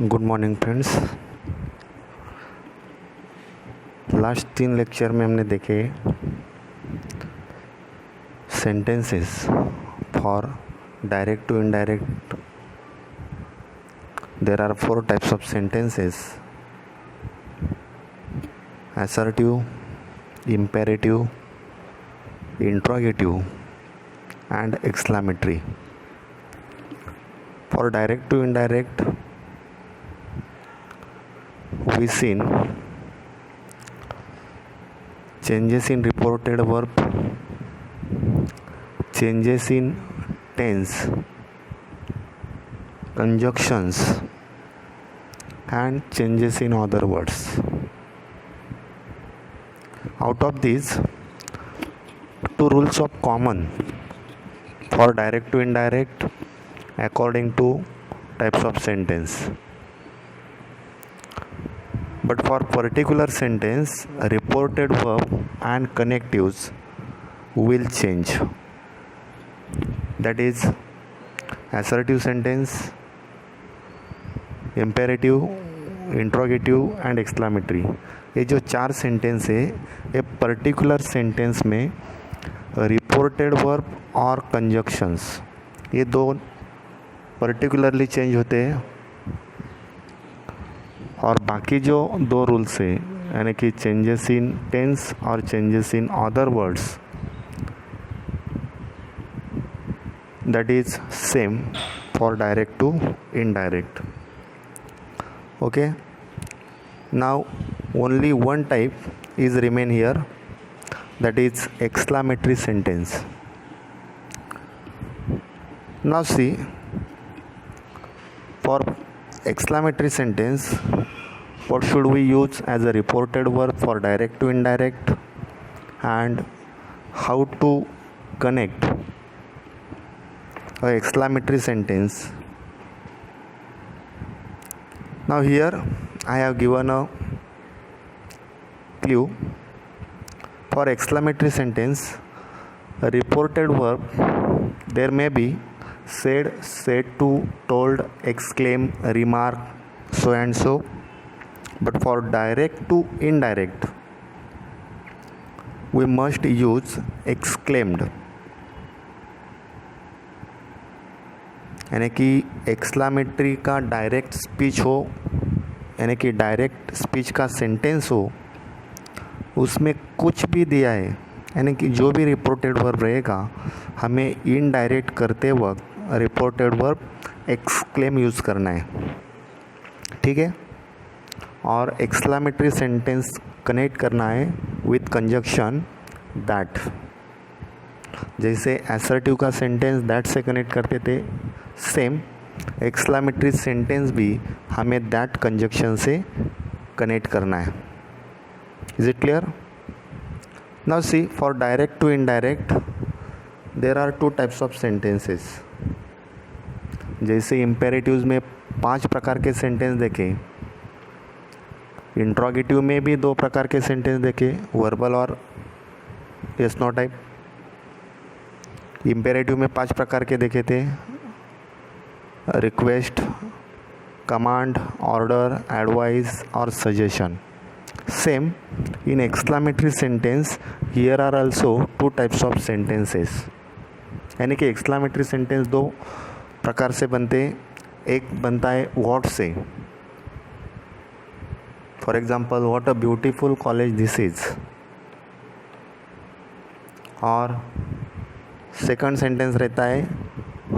Good morning friends. Last 3 lecture में हमने देखे sentences for direct to indirect. There are 4 types of sentences: assertive, imperative, interrogative and exclamatory. For direct to indirect, we seen changes in reported verb, changes in tense, conjunctions and changes in other words. Out of these, 2 rules of common for direct to indirect according to types of sentence. But for particular sentence, reported verb and connectives will change. That is assertive sentence, imperative, interrogative and exclamatory. ये जो 4 sentence है, ये particular sentence में reported verb और conjunctions, ये 2 particularly change होते हैं, और बाकी जो 2 रूल्स है यानी कि चेंजेस इन टेंस और changes in other words, that is same for direct to indirect. Okay, now only one type is remain here, that is exclamatory sentence. Now see, for exclamatory sentence, what should we use as a reported verb for direct to indirect, and how to connect a exclamatory sentence. Now here I have given a clue. For exclamatory sentence, a reported verb, there may be said, said to, told, exclaim, remark, so and so. But for direct to indirect, we must use exclaimed. यानी कि exclamatory का direct speech हो, यानी कि direct speech का sentence हो, उसमें कुछ भी दिया है, यानी कि जो भी रिपोर्टेड वर्ब रहेगा, हमें इनडायरेक्ट करते वक्त रिपोर्टेड वर्ब एक्सक्लेम यूज़ करना है. ठीक है. और एक्सक्लामेटरी सेंटेंस कनेक्ट करना है विथ कंजक्शन दैट. जैसे असर्टिव का सेंटेंस दैट से कनेक्ट करते थे, सेम एक्सक्लामेटरी सेंटेंस भी हमें दैट कंजक्शन से कनेक्ट करना है. Is it clear? Now see, for direct to indirect there are 2 types of sentences. जैसे इम्पेरेटिव्स में 5 प्रकार के सेंटेंस देखे, इंट्रोगेटिव में भी 2 प्रकार के सेंटेंस देखे, वर्बल और यस नो टाइप. इम्पेरेटिव में 5 प्रकार के देखे थे, रिक्वेस्ट, कमांड, ऑर्डर, एडवाइस और suggestion. Same in exclamatory sentence here are also 2 types of sentences. यानी कि एक्सक्लामेटरी सेंटेंस 2 प्रकार से बनते हैं. एक बनता है व्हाट से, for example what a beautiful college this is. और सेकंड सेंटेंस रहता है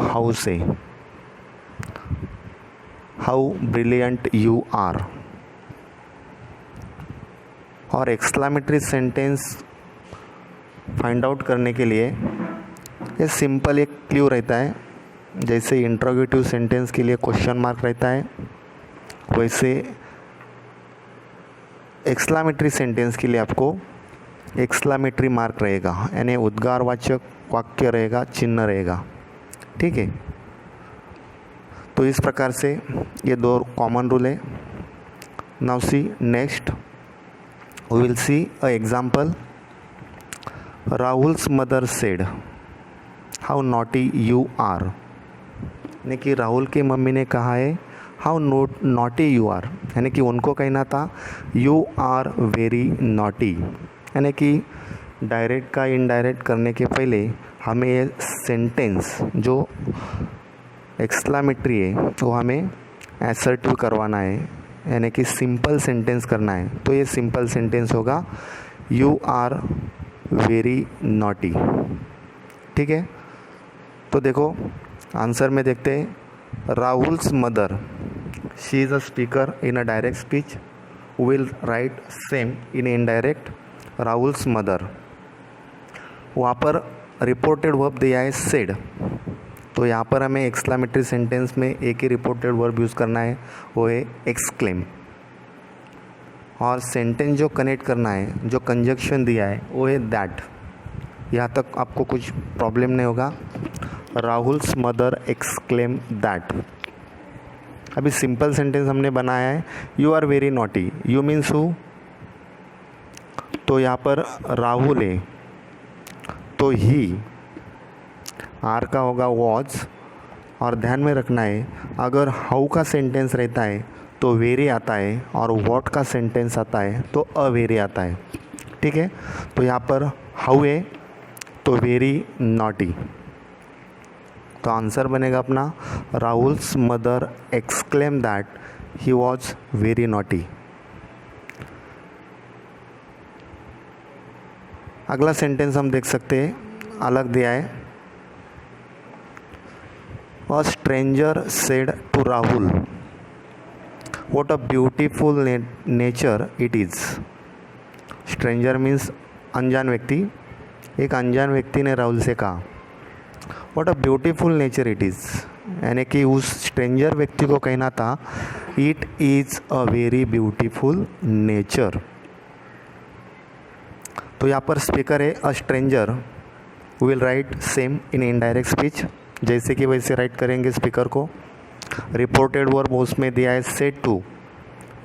हाउ से, हाउ ब्रिलियंट यू आर. और एक्सक्लामेटरी सेंटेंस फाइंड आउट करने के लिए ये सिंपल एक क्लू रहता है. जैसे इंट्रोगेटिव सेंटेंस के लिए क्वेश्चन मार्क रहता है, वैसे एक्सक्लामेटरी सेंटेंस के लिए आपको एक्सक्लामेटरी मार्क रहेगा, यानी उद्गारवाचक वाक्य रहेगा, चिन्ह रहेगा. ठीक है. तो इस प्रकार से ये 2 कॉमन रूल है. Now see next we will see a example. Rahul's mother said how naughty you are. यानी कि राहुल की मम्मी ने कहा है हाउ नॉटी यू आर, यानी कि उनको कहना था यू आर वेरी नॉटी। यानी कि डायरेक्ट का इनडायरेक्ट करने के पहले हमें ये सेंटेंस जो एक्सक्लामेटरी है वो हमें असर्टिव करवाना है, यानी कि सिंपल सेंटेंस करना है। तो ये सिंपल सेंटेंस होगा यू आर वेरी नॉटी। ठीक है, तो देखो आंसर में देखते हैं। Rahul's mother, she is a speaker in a direct speech, will write same in indirect. Rahul's mother, वहाँ पर रिपोर्टेड वर्ब दिया है सेड, तो यहाँ पर हमें एक्सक्लामेटरी सेंटेंस में एक ही रिपोर्टेड वर्ब यूज़ करना है, वो है एक्सक्लेम। और सेंटेंस जो कनेक्ट करना है, जो कंजक्शन दिया है वो है दैट। यहाँ तक आपको कुछ प्रॉब्लम नहीं होगा। Rahul's mother exclaim that. अभी सिंपल सेंटेंस हमने बनाया है, you are very naughty, you means who, तो यहाँ पर राहुल है तो ही, आर का होगा वॉज। और ध्यान में रखना है अगर हाउ का सेंटेंस रहता है तो वेरी आता है, और व्हाट का सेंटेंस आता है तो अवेरी आता है। ठीक है, तो यहाँ पर हाउ है तो वेरी नॉटी, तो आंसर बनेगा अपना Rahul's mother exclaim that he was very naughty. अगला सेंटेंस हम देख सकते हैं, अलग दिया है। A stranger said to Rahul what a beautiful nature it is. Stranger means अनजान व्यक्ति। एक अनजान व्यक्ति ने राहुल से कहा what a beautiful nature it is, यानी कि उस स्ट्रेंजर व्यक्ति को कहना था it is a very beautiful nature. तो यहाँ पर स्पीकर है a stranger, will write same in indirect speech, जैसे कि वैसे राइट करेंगे स्पीकर को। रिपोर्टेड वर्ब उसमें दिया है सेड टू,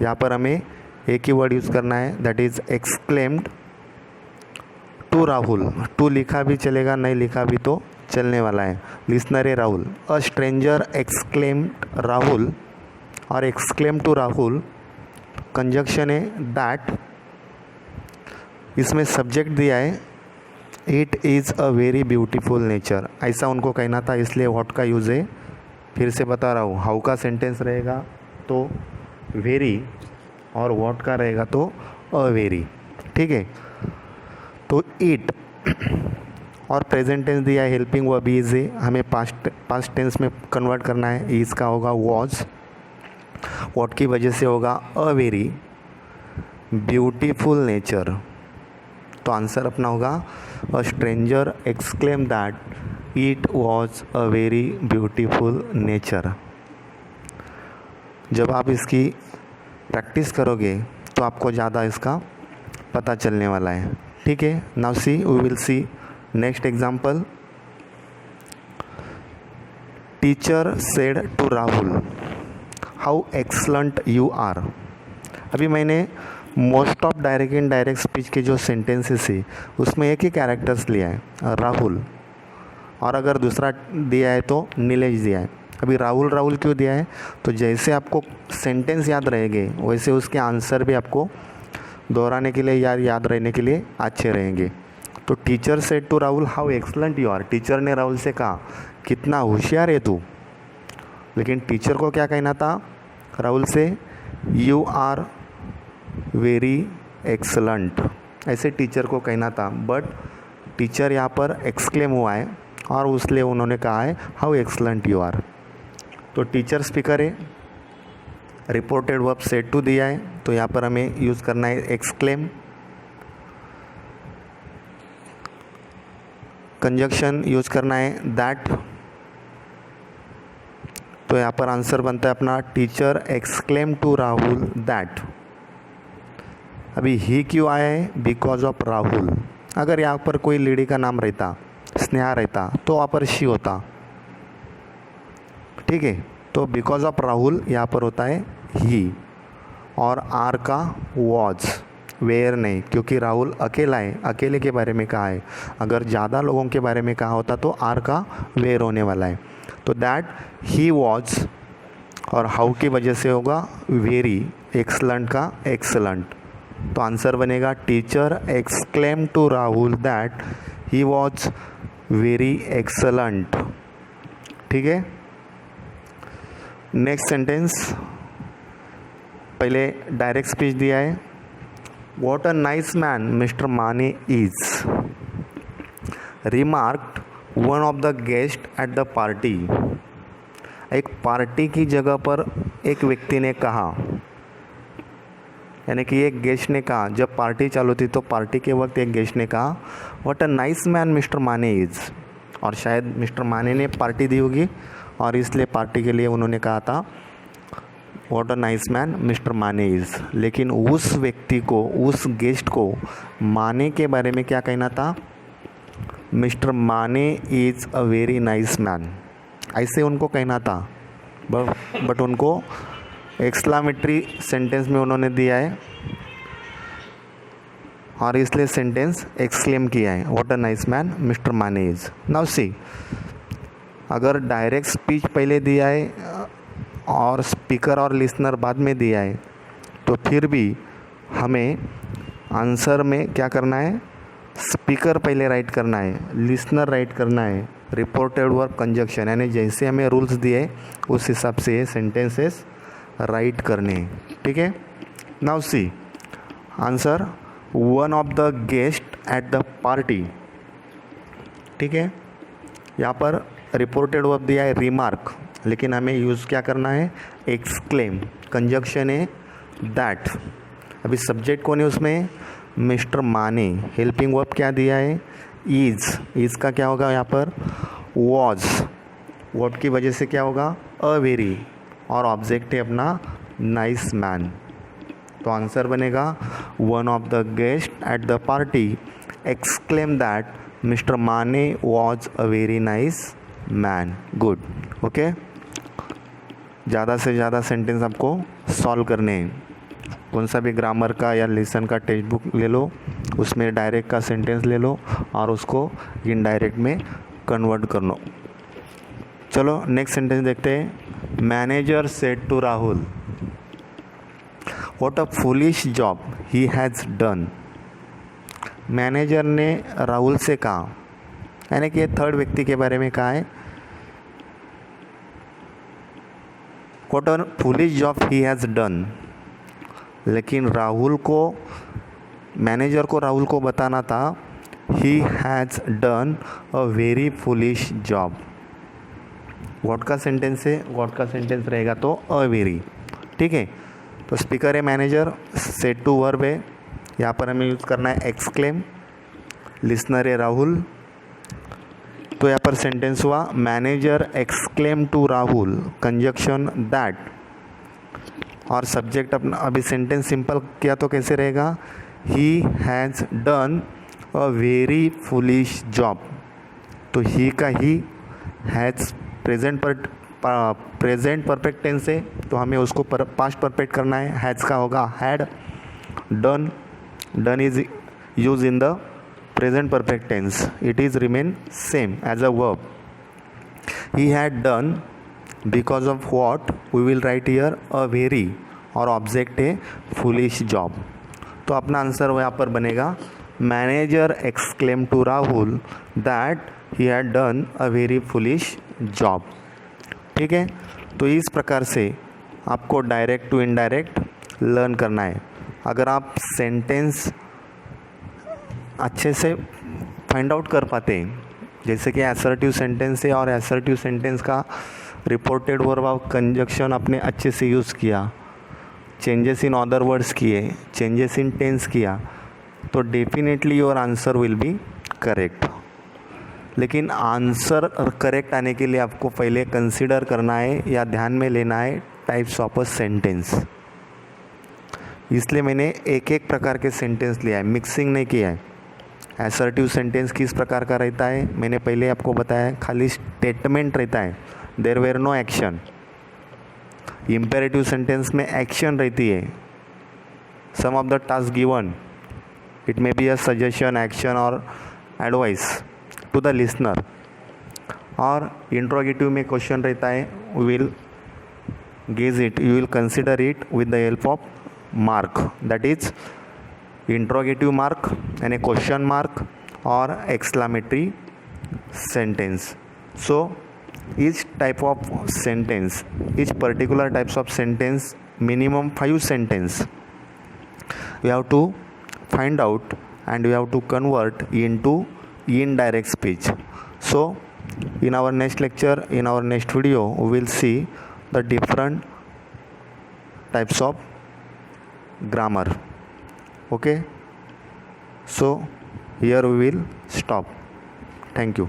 यहाँ पर हमें एक ही वर्ड यूज़ करना है, that is exclaimed to Rahul. To लिखा भी चलेगा, नहीं लिखा भी तो चलने वाला है। लिसनर है Rahul. A stranger exclaimed Rahul, और एक्सक्लेम टू राहुल कंजक्शन है दैट। इसमें सब्जेक्ट दिया है it is a very beautiful nature, ऐसा उनको कहना था, इसलिए व्हाट का यूज़ है। फिर से बता रहा हूँ, हाउ का सेंटेंस रहेगा तो वेरी, और व्हाट का रहेगा तो अवेरी। ठीक है, तो इट और प्रेजेंट टेंस दिया है, हेल्पिंग वर्ब इज है, हमें पास्ट टेंस में कन्वर्ट करना है। इज का होगा वॉज, व्हाट की वजह से होगा अ वेरी ब्यूटीफुल नेचर। तो आंसर अपना होगा a stranger exclaim that it was a very beautiful nature. जब आप इसकी प्रैक्टिस करोगे तो आपको ज़्यादा इसका पता चलने वाला है। ठीक है, now see we will see next example. Teacher said to Rahul how excellent you are. अभी मैंने most of direct indirect speech के जो सेंटेंसेस है उसमें एक ही कैरेक्टर्स लिया है राहुल, और अगर दूसरा दिया है तो नीलेश दिया है। अभी राहुल राहुल क्यों दिया है, तो जैसे आपको सेंटेंस याद रहेंगे वैसे उसके आंसर भी आपको दोहराने के लिए याद रहने के लिए अच्छे रहेंगे। तो teacher said to Rahul how excellent you are, teacher ने राहुल से कहा कितना होशियार है तू। लेकिन टीचर को क्या कहना था राहुल से, यू आर वेरी एक्सलेंट, ऐसे टीचर को कहना था। बट टीचर यहाँ पर एक्सक्लेम हुआ है और इसलिए उन्होंने कहा है हाउ एक्सलेंट यू आर। तो टीचर स्पीकर है, रिपोर्टेड वर्ब सेड टू दिया है, तो यहाँ पर हमें यूज़ करना है एक्सक्लेम। कंजक्शन यूज़ करना है दैट, तो यहाँ पर आंसर बनता है अपना teacher exclaim to Rahul that. अभी ही क्यों आया है, बिकॉज ऑफ राहुल। अगर यहाँ पर कोई लेडी का नाम रहता, स्नेहा रहता, तो वहाँ पर शी होता। ठीक है, तो बिकॉज ऑफ राहुल यहाँ पर होता है ही, और आर का वॉज, वेयर नहीं, क्योंकि राहुल अकेला है, अकेले के बारे में कहा है। अगर ज़्यादा लोगों के बारे में कहा होता तो आर का वेयर होने वाला है। तो दैट ही वॉज और हाउ की वजह से होगा वेरी, एक्सलेंट का एक्सलेंट। तो आंसर बनेगा teacher exclaim to Rahul that he was very excellent. ठीक है, नेक्स्ट सेंटेंस, पहले डायरेक्ट स्पीच दिया है, what a nice man mister Mane is, remarked one of the guest at the party. एक पार्टी की जगह पर एक व्यक्ति ने कहा, यानी कि एक गेस्ट ने कहा, जब पार्टी चालू थी तो पार्टी के वक्त एक गेस्ट ने कहा what a nice man mister माने इज़, और शायद मिस्टर माने ने पार्टी दी होगी और इसलिए पार्टी के लिए उन्होंने कहा था what a nice man mister माने इज़। लेकिन उस व्यक्ति को, उस गेस्ट को माने के बारे में क्या कहना था, मिस्टर माने is a very nice man, ऐसे उनको कहना था। बट उनको एक्सक्लेमेटरी सेंटेंस में उन्होंने दिया है और इसलिए सेंटेंस एक्सक्लेम किया है, what a nice man mister माने इज़। नाउ सी, अगर डायरेक्ट स्पीच पहले दिया है और स्पीकर और लिसनर बाद में दिया है तो फिर भी हमें आंसर में क्या करना है, स्पीकर पहले राइट करना है, लिसनर राइट करना है, रिपोर्टेड वर्ब कंजक्शन, यानी जैसे हमें रूल्स दिए उस हिसाब से सेंटेंसेस राइट करने। ठीक है, now see answer, one of the guest at the party. ठीक है, यहाँ पर रिपोर्टेड वर्ब दिया है रिमार्क, लेकिन हमें यूज़ क्या करना है, एक्सक्लेम, कंजक्शन है दैट। अभी सब्जेक्ट कौन है उसमें, मिस्टर माने, हेल्पिंग वर्ब क्या दिया है, इज़ का क्या होगा यहाँ पर, वॉज, वर्ब की वजह से क्या होगा, अ वेरी, और ऑब्जेक्ट है अपना नाइस मैन। तो आंसर बनेगा one of the guest at the party exclaim that mister Mane was a very nice man. Good, okay. ज़्यादा से ज़्यादा सेंटेंस आपको सॉल्व करने हैं। कौन सा भी ग्रामर का या लेसन का टेक्स्ट बुक ले लो, उसमें डायरेक्ट का सेंटेंस ले लो और उसको इनडायरेक्ट में कन्वर्ट कर लो। चलो नेक्स्ट सेंटेंस देखते हैं। Manager said to Rahul, what a foolish job he has done. Manager ने राहुल से कहा, यानी कि थर्ड व्यक्ति के बारे में कहा है, what a foolish job he has done. लेकिन राहुल को, मैनेजर को राहुल को बताना था ही has done a very foolish job. What का सेंटेंस है, व्हाट का सेंटेंस रहेगा तो अ वेरी। ठीक है, तो स्पीकर है मैनेजर, सेड टू वर्ब है, यहाँ पर हमें यूज़ करना है एक्सक्लेम, लिसनर है राहुल। तो यहाँ पर सेंटेंस हुआ manager exclaim to Rahul, conjunction that, और सब्जेक्ट अपना। अभी सेंटेंस सिंपल किया तो कैसे रहेगा, he has done a very foolish job. तो ही का he, has present perfect tense है तो हमें उसको पास्ट परफेक्ट करना है, हैज़ का होगा had, done is use in the present perfect tense, it is remain same as a verb. He had done, because of what we will write here a very, और object है foolish job. तो अपना answer यहाँ पर बनेगा manager exclaim to Rahul that he had done a very foolish job. ठीक है, तो इस प्रकार से आपको डायरेक्ट टू इनडायरेक्ट लर्न करना है। अगर आप सेंटेंस अच्छे से फाइंड आउट कर पाते हैं, जैसे कि असर्टिव सेंटेंस है और असर्टिव सेंटेंस का रिपोर्टेड वर्ब ऑफ कंजक्शन आपने अच्छे से यूज़ किया, चेंजेस इन अदर वर्ड्स किए, चेंजेस इन टेंस किया, तो definitely your answer will be correct. लेकिन आंसर करेक्ट आने के लिए आपको पहले कंसिडर करना है या ध्यान में लेना है टाइप्स ऑफ अ सेंटेंस। इसलिए मैंने एक एक प्रकार के सेंटेंस लिया है, मिक्सिंग नहीं किया है। असर्टिव सेंटेंस किस प्रकार का रहता है मैंने पहले आपको बताया, खाली स्टेटमेंट रहता है, there were no action. Imperative sentence में एक्शन रहती है, some of the task given, it may be a suggestion, action और एडवाइस टू द लिसनर। और इंट्रोगेटिव में क्वेश्चन रहता है, we will guess it, you will consider it with the help of mark, that is interrogative mark and a question mark or exclamatory sentence. So each type of sentence, each particular types of sentence, minimum 5 sentence we have to find out, and we have to convert into indirect speech. So in our next lecture, in our next video, we will see the different types of grammar. Okay, so here we will stop. Thank you.